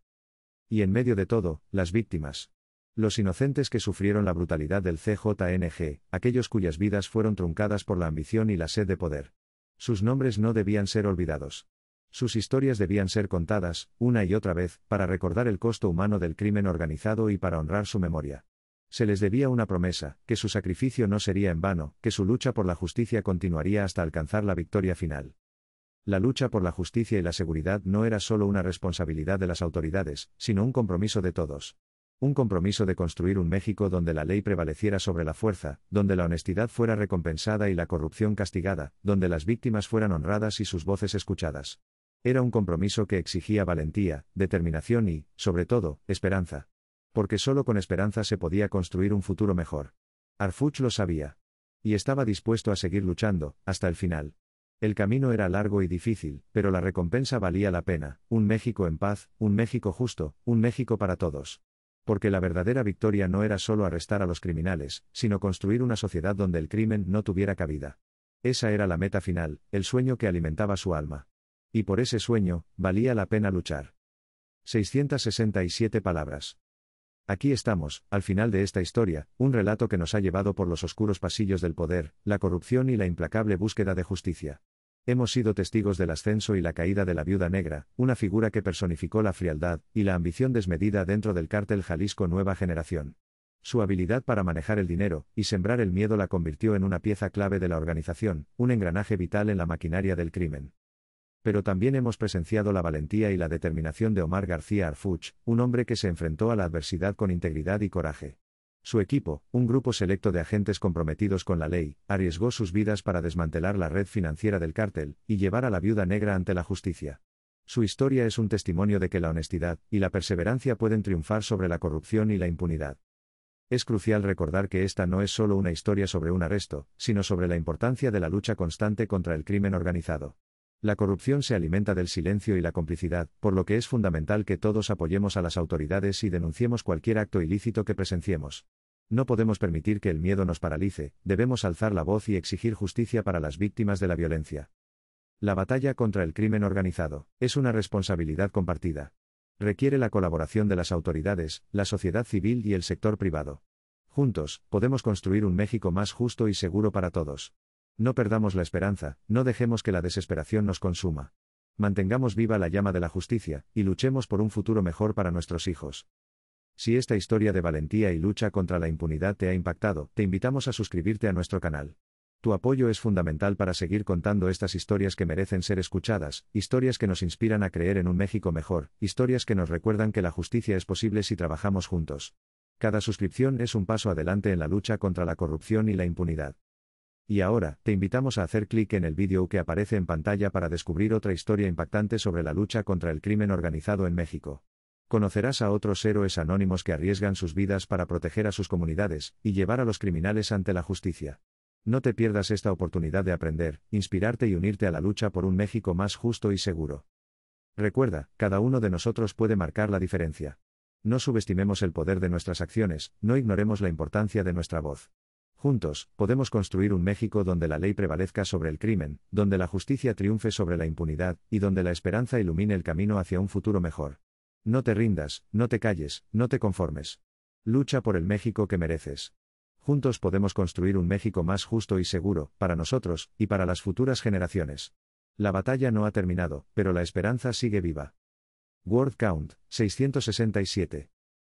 Y en medio de todo, las víctimas. Los inocentes que sufrieron la brutalidad del CJNG, aquellos cuyas vidas fueron truncadas por la ambición y la sed de poder. Sus nombres no debían ser olvidados. Sus historias debían ser contadas, una y otra vez, para recordar el costo humano del crimen organizado y para honrar su memoria. Se les debía una promesa, que su sacrificio no sería en vano, que su lucha por la justicia continuaría hasta alcanzar la victoria final. La lucha por la justicia y la seguridad no era solo una responsabilidad de las autoridades, sino un compromiso de todos. Un compromiso de construir un México donde la ley prevaleciera sobre la fuerza, donde la honestidad fuera recompensada y la corrupción castigada, donde las víctimas fueran honradas y sus voces escuchadas. Era un compromiso que exigía valentía, determinación y, sobre todo, esperanza. Porque solo con esperanza se podía construir un futuro mejor. Harfuch lo sabía. Y estaba dispuesto a seguir luchando, hasta el final. El camino era largo y difícil, pero la recompensa valía la pena: un México en paz, un México justo, un México para todos. Porque la verdadera victoria no era solo arrestar a los criminales, sino construir una sociedad donde el crimen no tuviera cabida. Esa era la meta final, el sueño que alimentaba su alma. Y por ese sueño, valía la pena luchar. 667 palabras. Aquí estamos, al final de esta historia, un relato que nos ha llevado por los oscuros pasillos del poder, la corrupción y la implacable búsqueda de justicia. Hemos sido testigos del ascenso y la caída de la Viuda Negra, una figura que personificó la frialdad y la ambición desmedida dentro del cártel Jalisco Nueva Generación. Su habilidad para manejar el dinero y sembrar el miedo la convirtió en una pieza clave de la organización, un engranaje vital en la maquinaria del crimen. Pero también hemos presenciado la valentía y la determinación de Omar García Harfuch, un hombre que se enfrentó a la adversidad con integridad y coraje. Su equipo, un grupo selecto de agentes comprometidos con la ley, arriesgó sus vidas para desmantelar la red financiera del cártel y llevar a la Viuda Negra ante la justicia. Su historia es un testimonio de que la honestidad y la perseverancia pueden triunfar sobre la corrupción y la impunidad. Es crucial recordar que esta no es solo una historia sobre un arresto, sino sobre la importancia de la lucha constante contra el crimen organizado. La corrupción se alimenta del silencio y la complicidad, por lo que es fundamental que todos apoyemos a las autoridades y denunciemos cualquier acto ilícito que presenciemos. No podemos permitir que el miedo nos paralice, debemos alzar la voz y exigir justicia para las víctimas de la violencia. La batalla contra el crimen organizado es una responsabilidad compartida. Requiere la colaboración de las autoridades, la sociedad civil y el sector privado. Juntos, podemos construir un México más justo y seguro para todos. No perdamos la esperanza, no dejemos que la desesperación nos consuma. Mantengamos viva la llama de la justicia, y luchemos por un futuro mejor para nuestros hijos. Si esta historia de valentía y lucha contra la impunidad te ha impactado, te invitamos a suscribirte a nuestro canal. Tu apoyo es fundamental para seguir contando estas historias que merecen ser escuchadas, historias que nos inspiran a creer en un México mejor, historias que nos recuerdan que la justicia es posible si trabajamos juntos. Cada suscripción es un paso adelante en la lucha contra la corrupción y la impunidad. Y ahora, te invitamos a hacer clic en el vídeo que aparece en pantalla para descubrir otra historia impactante sobre la lucha contra el crimen organizado en México. Conocerás a otros héroes anónimos que arriesgan sus vidas para proteger a sus comunidades y llevar a los criminales ante la justicia. No te pierdas esta oportunidad de aprender, inspirarte y unirte a la lucha por un México más justo y seguro. Recuerda, cada uno de nosotros puede marcar la diferencia. No subestimemos el poder de nuestras acciones, no ignoremos la importancia de nuestra voz. Juntos, podemos construir un México donde la ley prevalezca sobre el crimen, donde la justicia triunfe sobre la impunidad, y donde la esperanza ilumine el camino hacia un futuro mejor. No te rindas, no te calles, no te conformes. Lucha por el México que mereces. Juntos podemos construir un México más justo y seguro, para nosotros, y para las futuras generaciones. La batalla no ha terminado, pero la esperanza sigue viva. Word count, 667.